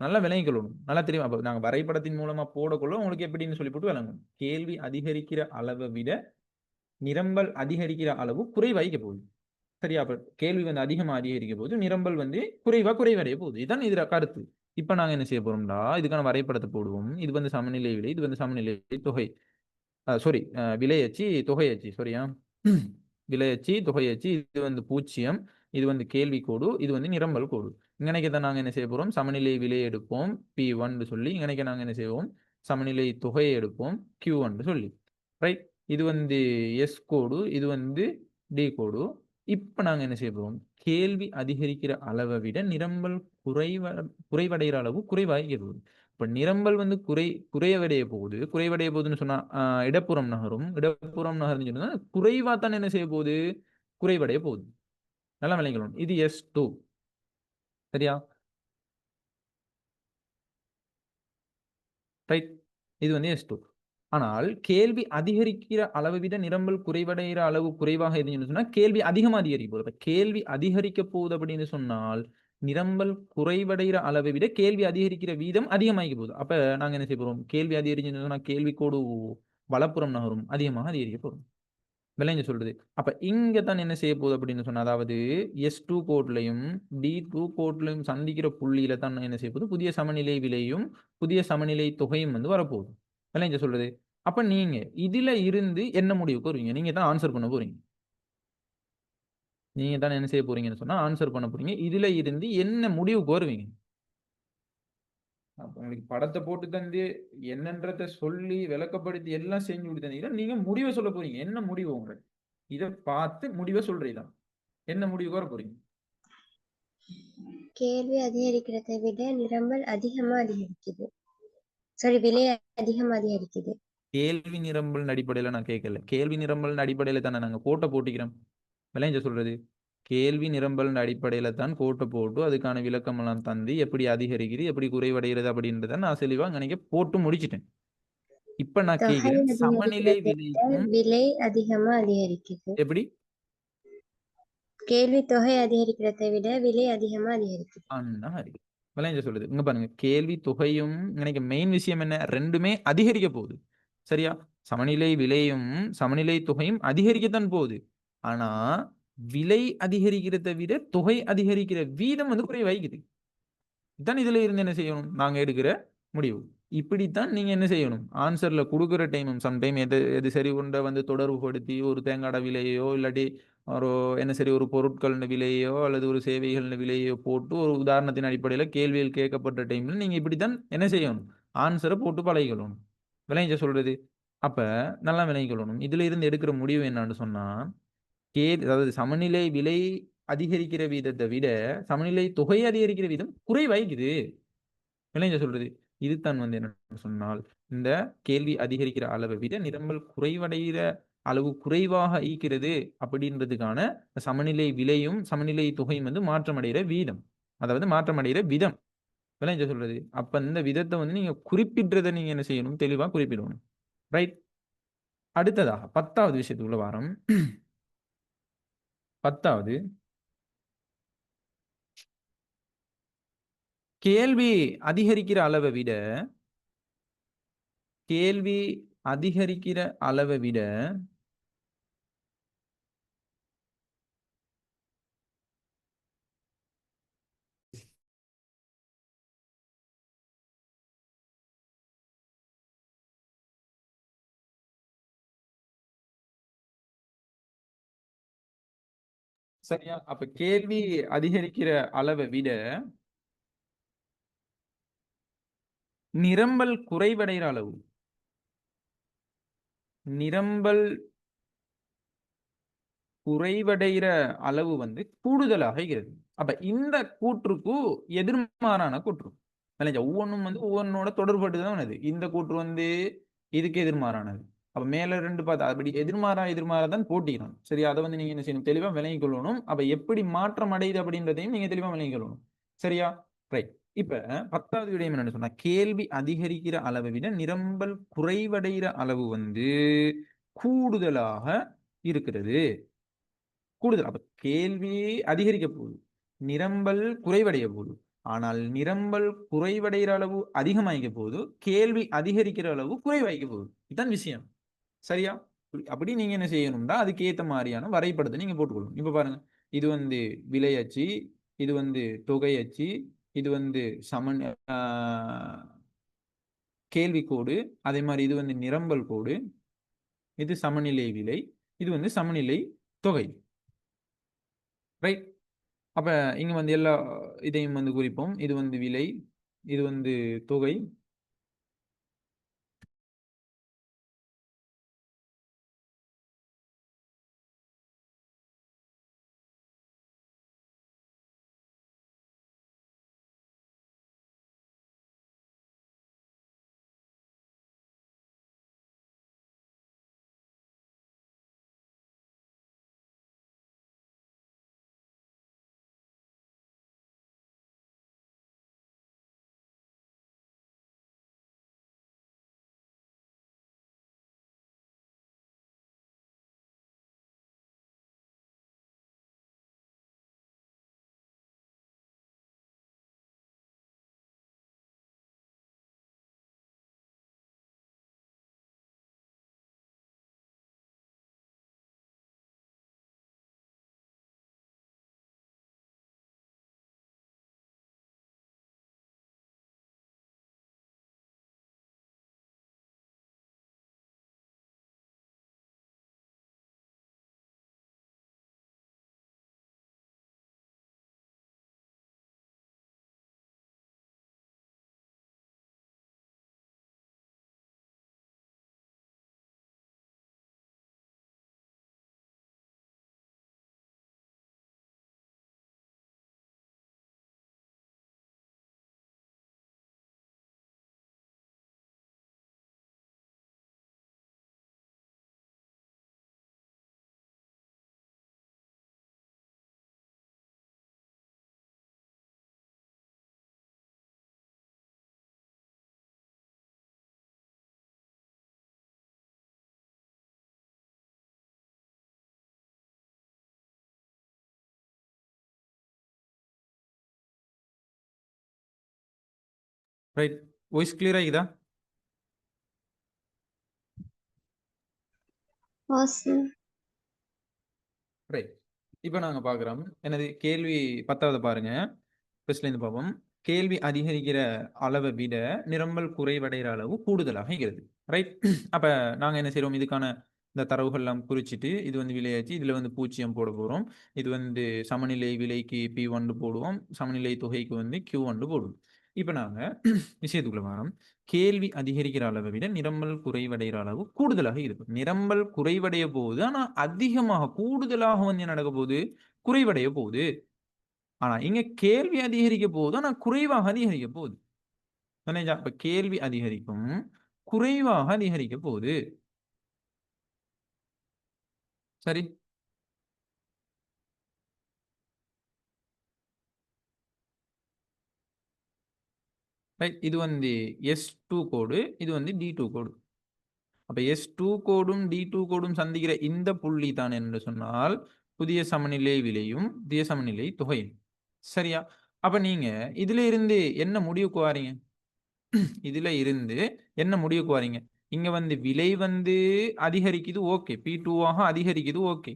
நல்லா விளங்கிக் கொள்ளணும். நல்லா தெரியும். அப்ப நாங்க வரைபடத்தின் மூலமா போடக்குள்ள உங்களுக்கு எப்படின்னு சொல்லி போட்டு விளங்கும். கேள்வி அதிகரிக்கிற அளவை விட நிரம்பல் அதிகரிக்கிற அளவு குறைவாய்க்க போகுது. சரியா? அப்ப கேள்வி வந்து அதிகமா அதிகரிக்க போது நிரம்பல் வந்து குறைவடைய போகுது. இதுதான் இதுல கருத்து. இப்ப நாங்க என்ன செய்ய போறோம்டா, இதுக்கான வரைபடத்தை போடுவோம். இது வந்து சமநிலை விலை, இது வந்து சமநிலை தொகை. சாரி, விலையச்சு தொகையச்சு. சரியா? விலையச்சு தொகையச்சு. இது வந்து 0, இது வந்து கேள்வி கோடு, இது வந்து நிரம்பல் கோடு. இங்கனைக்கு தான் நாங்க என்ன செய்ய போறோம், சமநிலை விலை எடுப்போம் P1 சொல்லி. இங்கனைக்கு நாங்க என்ன செய்வோம், சமநிலை தொகையை எடுப்போம் Q1 சொல்லி. ரைட்? இது வந்து S கோடு, இது வந்து D கோடு. இப்ப நாங்க என்ன செய்ய போறோம், கேள்வி அதிகரிக்கிற அளவை விட நிரம்பல் குறைவடைகிற அளவு குறைவாகிறது. இப்ப நிரம்பல் வந்து குறைவடைய போகுது. குறைவடைய போகுதுன்னு சொன்னா இடப்புறம் நகரும். இடப்புறம் நகர்ந்து சொன்னா குறைவா தான் என்ன செய்ய போகுது, குறைவடைய போகுது. நல்லா விளங்கிக்கணும். இது S2. சரியா? ரைட். இது வந்து S2. ஆனால் கேள்வி அதிகரிக்கிற அளவை விட நிரம்பல் குறைவடைகிற அளவு குறைவாக இருந்துச்சுன்னு சொன்னா கேள்வி அதிகமா அதிகரிக்க போகுது. அப்ப கேள்வி அதிகரிக்க போகுது அப்படின்னு சொன்னால் நிரம்பல் குறைவடைகிற அளவை விட கேள்வி அதிகரிக்கிற வீதம் அதிகமாகி போகுது. அப்ப நாங்க என்ன செய்ய போறோம்? கேள்வி அதிகரிச்சுன்னு சொன்னா கேள்வி கோடு வலப்புறம் நகரும், அதிகமாக அதிகரிக்க போறோம். விளைஞ்சு சொல்றது. அப்ப இங்க தான் என்ன செய்ய போகுது அப்படின்னு சொன்னா, அதாவது S2 கோட்லயும் D2 கோட்லயும் சந்திக்கிற புள்ளியில தான் என்ன செய்ய போகுது? புதிய சமநிலை விலையும் புதிய சமநிலை தொகையும் வந்து வரப்போகுது. விளைஞ்சு சொல்றது. அப்ப நீங்க இதுல இருந்து என்ன முடிவுக்கு வருவீங்க? நீங்க தான் ஆன்சர் பண்ண போறீங்க. நீங்க தான் என்ன செய்ய போறீங்கன்னு சொன்னா ஆன்சர் பண்ண போறீங்க. இதுல இருந்து என்ன முடிவுக்கு வருவீங்க? அப்ப உங்களுக்கு படத்தை போட்டு தந்து என்னன்றத சொல்லி விளக்கப்படுத்தி எல்லாம் செஞ்சு கொடுத்தீங்கன்னா நீங்க முடிவை சொல்ல போறீங்க. என்ன முடிவு உங்களுக்கு? இதை பார்த்து முடிவை சொல்றீங்களா? என்ன முடிவுக்கு வர போறீங்க? கேள்வி அதிகரிக்கிறதை விட நிரம்பல் அதிகமா அதிகரிக்குது. சாரி, விலை அதிகமா அதிகரிக்குது. கேள்வி நிரம்பல் அடிப்படையில நான் கேட்கல. கேள்வி நிரம்பல் அடிப்படையில தானே நாங்க கோட்டை போட்டிக்கிறோம். விளைஞ்ச சொல்றது. கேள்வி நிரம்பல் அடிப்படையில தான் கோட்டை போட்டு அதுக்கான விளக்கம் எல்லாம் தந்து எப்படி அதிகரிக்குது எப்படி குறைவடைகிறது அப்படின்றத நான் தெளிவா நினைக்க போட்டு முடிச்சிட்டேன். இப்ப நான் தொகை கேட்கிறேன் சமநிலை அதிகரிக்கிறதை விட விலைக்கும் விலை அதிகமா அதிகரிக்குது. எப்படி கேள்வி தொகை அதிகரிக்கிறதை விட விலை அதிகமா அதிகரிக்குது. அந்த மாதிரி விளைஞ்ச சொல்லுது. இங்க பாருங்க கேள்வி தொகையும் எனக்கு மெயின் விஷயம் என்ன? ரெண்டுமே அதிகரிக்க போகுது. சரியா? சமநிலை விலையும் சமநிலை தொகையும் அதிகரிக்கத்தான் போகுது. ஆனா விலை அதிகரிக்கிறதை விட தொகை அதிகரிக்கிற வீதம் வந்து குறைவாய்க்குது. இதான் இதுல இருந்து என்ன செய்யணும்? நாங்க எடுக்கிற முடிவு. இப்படித்தான் நீங்க என்ன செய்யணும்? ஆன்சர்ல கொடுக்குற டைமும் சம்டைம் எது எது சரி உண்ட வந்து தொடர்புபடுத்தி ஒரு தேங்காட விலையோ இல்லாட்டி ஒரு என்ன சரி ஒரு பொருட்கள் விலையோ அல்லது ஒரு சேவைகள் விலையோ போட்டு ஒரு உதாரணத்தின் அடிப்படையில் கேள்வியில் கேட்கப்பட்ட டைம்ல நீங்க இப்படித்தான் என்ன செய்யணும்? ஆன்சரை போட்டு பழகிக்கொள்ளணும். விளைஞ்ச சொல்றது. அப்ப நல்லா விளங்கிக்கொள்ளணும். இதுல இருந்து எடுக்கிற முடிவு என்னன்னு சொன்னா அதாவது சமநிலை விலை அதிகரிக்கிற வீதத்தை விட சமநிலை தொகை அதிகரிக்கிற வீதம் குறைவாய்க்குது. விளைஞ்ச சொல்றது. இதுதான் வந்து என்ன சொன்னால் இந்த கேள்வி அதிகரிக்கிற அளவை விட நிரம்பல் குறைவடைகிற அளவு குறைவாக ஈக்கிறது அப்படின்றதுக்கான சமநிலை விலையும் சமநிலை தொகையும் வந்து மாற்றமடைகிற வீதம், அதாவது மாற்றமடைகிற விதம். விளைஞ்ச சொல்றது. அப்ப இந்த விதத்தை வந்து நீங்க குறிப்பிடுறதை நீங்க என்ன செய்யணும்? தெளிவா குறிப்பிடணும். ரைட். அடுத்ததாக 10வது விஷயத்துக்குள்ள வாரம். 10வது கேள்வி அதிகரிக்கிற அளவை விட கேள்வி அதிகரிக்கிற அளவை விட சரியா? அப்ப கேள்வி அதிகரிக்கிற அளவை விட நிரம்பல் குறைவடைகிற அளவு நிரம்பல் குறைவடைகிற அளவு வந்து கூடுதலாக இருக்கிறது. அப்ப இந்த கூற்றுக்கு எதிர்மாறான கூற்று. விளைஞ்சா ஒவ்வொன்றும் வந்து ஒவ்வொன்னோட தொடர்பட்டுதான் வருது. இந்த கூற்று வந்து இதுக்கு எதிர்மாறானது. அப்ப மேல ரெண்டு பார்த்தா அப்படி எதிர்மாறா தான் போட்டிக்கணும். சரி, அதை வந்து நீங்க என்ன செய்யணும்? தெளிவா விளங்கிக் கொள்ளணும். அப்ப எப்படி மாற்றம் அடையுது அப்படின்றதையும் நீங்க தெளிவா விளங்கிக் கொள்ளணும். சரியா? ரைட். இப்ப 10வது விடயம் என்னன்னு சொன்னா கேள்வி அதிகரிக்கிற அளவை விட நிரம்பல் குறைவடைகிற அளவு வந்து கூடுதலாக இருக்கிறது. கூடுதல். அப்ப கேள்வி அதிகரிக்க போகுது. நிரம்பல் குறைவடைய போகுது. ஆனால் நிரம்பல் குறைவடைகிற அளவு அதிகமாயிக்க போகுது. கேள்வி அதிகரிக்கிற அளவு குறைவாய்க்க போகுது. இதுதான் விஷயம். சரியா? அப்படி நீங்க என்ன செய்யணும்னா அதுக்கு ஏத்த மாதிரியான வரைபடத்தை நீங்க போட்டுக்கொள்ளணும். இப்ப பாருங்க. இது வந்து விலை அச்சு, இது வந்து தொகை அச்சு, இது வந்து சமன் கேள்வி கோடு, அதே மாதிரி இது வந்து நிரம்பல் கோடு, இது சமநிலை விலை, இது வந்து சமநிலை தொகை. ரைட். அப்ப இங்க வந்து எல்லா இதையும் வந்து குறிப்போம். இது வந்து விலை, இது வந்து தொகை, ரைட். வாய்ஸ் கிளியர் ஆகிதா? ரைட். இப்போ நாங்க பார்க்குறோம். எனது கேள்வி 10வது பாருங்க. ஃபர்ஸ்ட்லேருந்து பார்ப்போம். கேள்வி அதிகரிக்கிற அளவை விட நிரம்பல் குறைவடைகிற அளவு கூடுதலாக இருக்கிறது. ரைட். அப்ப நாங்க என்ன செய்றோம், இதுக்கான இந்த தரவுகள்லாம் குறிச்சிட்டு, இது வந்து விலையாச்சு, இதுல வந்து பூஜ்ஜியம் போட போறோம். இது வந்து சமநிலை விலைக்கு P1 போடுவோம். சமநிலை தொகைக்கு வந்து Q1 போடுவோம். இப்ப நாங்க விஷயத்துக்குள்ள வரோம். கேள்வி அதிகரிக்கிற அளவை விட நிரம்பல் குறைவடைகிற அளவு கூடுதலாக இருக்கு. நிரம்பல் குறைவடைய போகுது. ஆனா அதிகமாக கூடுதலாக வந்து என்ன நடக்க போகுது? குறைவடைய போகுது. ஆனா இங்க கேள்வி அதிகரிக்க போகுது. ஆனா குறைவாக அதிகரிக்க போகுது. புரியுதா? அப்ப கேள்வி அதிகரிக்கும். குறைவாக அதிகரிக்க போகுது. சரி. ரைட். இது வந்து S2 கோடு. இது வந்து D2 கோடு. அப்ப S2 கோடும் D2 கோடும் சந்திக்கிற இந்த புள்ளி தான் என்று சொன்னால் புதிய சமநிலை விலையும் புதிய சமநிலை தொகையும். சரியா? அப்ப நீங்க இதுல இருந்து என்ன முடிவுக்கு வாரீங்க? இதுல இருந்து என்ன முடிவுக்கு வாரீங்க? இங்க வந்து விலை வந்து அதிகரிக்குது ஓகே. P2 ஆக அதிகரிக்குது ஓகே.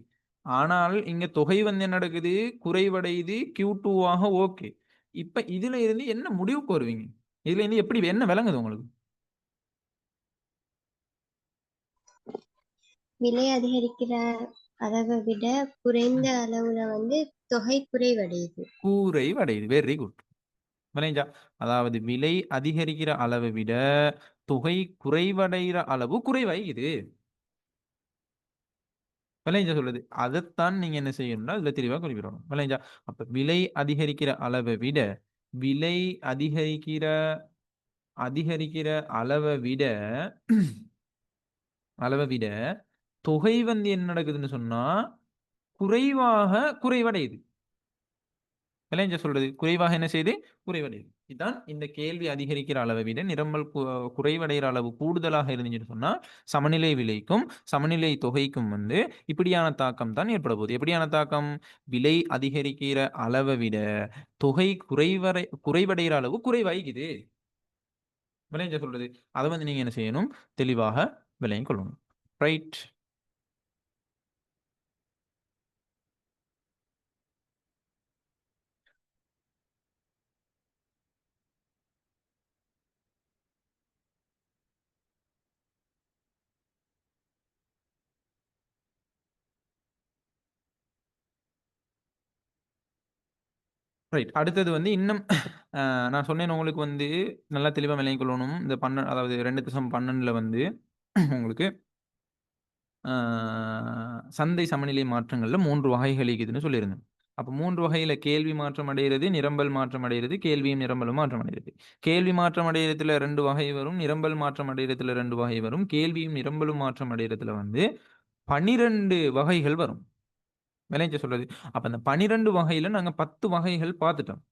ஆனால் இங்க தொகை வந்து என்ன நடக்குது? குறைவடையுது Q2 ஆக ஓகே. இப்ப இதுல இருந்து என்ன முடிவுக்கு வருவீங்க? இதுல இருந்து எப்படி என்ன விளங்குது உங்களுக்கு? விலை அதிகரிக்கிற அளவை விட குறைந்த அளவுல வந்து தொகை குறைவடையுது. குறைவடையுது. Very good. விளைஞ்சா? அதாவது விலை அதிகரிக்கிற அளவை விட தொகை குறைவடைகிற அளவு குறைவாயிக்குது. விளைஞ்சா சொல்லுது. அதத்தான் நீங்க என்ன செய்யணும்னா, இதுல தெளிவா குறிப்பிடணும். விளைஞ்சா? அப்ப விலை அதிகரிக்கிற அளவை விட விலை அதிகரிக்கிற அதிகரிக்கிற அளவை விட அளவை விட தொகை வந்து என்ன நடக்குதுன்னு சொன்னா, குறைவாக குறைவடையுது. விளைஞ்ச சொல்றது. குறைவாக என்ன செய்யுது? குறைவடையுது. இதான் இந்த கேள்வி அதிகரிக்கிற அளவை விட நிரம்பல் குறைவடைகிற அளவு கூடுதலாக இருந்துச்சுன்னு சொன்னா, சமநிலை விலைக்கும், சமநிலை தொகைக்கும் வந்து இப்படியான தாக்கம் தான் ஏற்பட போகுது. எப்படியான தாக்கம்? விலை அதிகரிக்கிற அளவை விட தொகை குறைவடைகிற அளவு குறைவாயிக்குது. விளைஞ்ச சொல்றது. அத வந்து நீங்க என்ன செய்யணும்? தெளிவாக விளங்கிக் கொள்ளணும். ரைட். ரைட். அடுத்தது வந்து இன்னும் நான் சொன்னேன் உங்களுக்கு வந்து நல்லா தெளிவா விளங்கிக் கொள்ளணும். இந்த அதாவது 2.12ல வந்து உங்களுக்கு ஆ சந்தை சமநிலை மாற்றங்கள்ல 3 வகைகள் இருக்குதுன்னு சொல்லியிருந்தேன். அப்ப 3 வகையில கேள்வி மாற்றம் அடையிறது, நிரம்பல் மாற்றம் அடையிறது, கேள்வியும் நிரம்பலும் மாற்றம் அடையிறது. கேள்வி மாற்றம் அடையிறதுல 2 வகை வரும். நிரம்பல் மாற்றம் அடையிறதுல 2 வகை வரும். கேள்வியும் நிரம்பலும் மாற்றம் அடையிறதுல வந்து 12 வகைகள் வரும். விளங்கிச்சா சொல்றது. அப்ப அந்த 12 வகையில நாங்க 10 வகைகள் பார்த்துட்டோம்.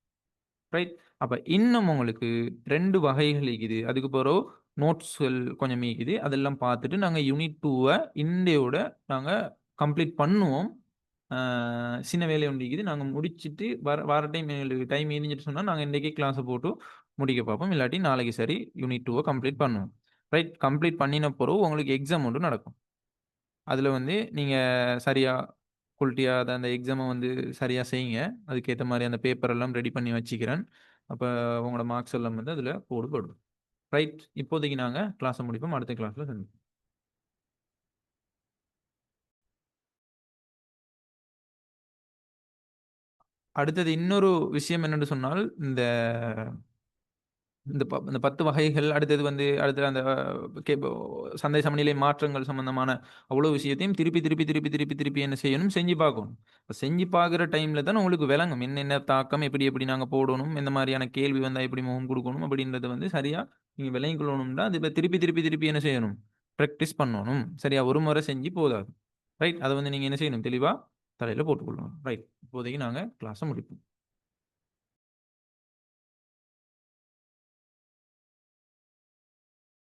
ரைட். அப்ப இன்னும் உங்களுக்கு 2 வகைகள் இருக்குது. அதுக்கு பிறகு நோட்ஸ்கள் கொஞ்சம் இருக்குது. அதெல்லாம் பார்த்துட்டு நாங்க யூனிட் 2வ இன்றையோட நாங்க கம்ப்ளீட் பண்ணுவோம். ஆ சின்ன வேலை ஒண்ணு இருக்குது. நாங்க முடிச்சுட்டு வார டைம் எங்களுக்கு டைம் இருந்துச்சுன்னு சொன்னா, நாங்க இன்னைக்கே கிளாஸ போட்டு முடிக்க பார்ப்போம். இல்லாட்டி நாளைக்கு சரி யூனிட் 2வ கம்ப்ளீட் பண்ணுவோம். ரைட். கம்ப்ளீட் பண்ணின பிறகு உங்களுக்கு எக்ஸாம் ஒன்று நடக்கும். அதுல வந்து நீங்க சரியா குவாலிட்டியா அந்த எக்ஸாம வந்து சரியா செய்யுங்க. அதுக்கேத்த மாரி அந்த பேப்பர் எல்லாம் ரெடி பண்ணி வச்சுக்கிறேன். அப்ப உங்களோட மார்க்ஸ் எல்லாம் வந்து அதுல போடுபடும். ரைட். இப்போதைக்கு நாங்க கிளாஸ முடிப்போம். அடுத்த கிளாஸ்ல சந்திப்போம். அடுத்தது இன்னொரு விஷயம் என்னன்னு சொன்னால், இந்த இந்த 10 வகைகள் அடுத்தது வந்து அடுத்து அந்த கே சந்தை சமநிலை மாற்றங்கள் சம்பந்தமான அவ்வளோ விஷயத்தையும் திருப்பி என்ன செய்யணும்? செஞ்சு பார்க்கணும். செஞ்சு பார்க்குற டைம்ல தான் உங்களுக்கு விளங்கும். என்னென்ன தாக்கம், எப்படி நாங்க போடணும், எந்த மாரியான கேள்வி வந்தா எப்படி முகம் குடுக்கணும் அப்படின்றத வந்து சரியா நீங்க விளங்கிக் கொள்ளணும்னா, அது திருப்பி என்ன செய்யணும்? பிராக்டிஸ் பண்ணணும். சரியா? ஒரு முறை செஞ்சு போதாது. ரைட். அத வந்து நீங்க என்ன செய்யணும்? தெளிவா தலையில போட்டுக்கொள்ளணும். ரைட். இப்போதைக்கு நாங்க கிளாஸ முடிப்போம்.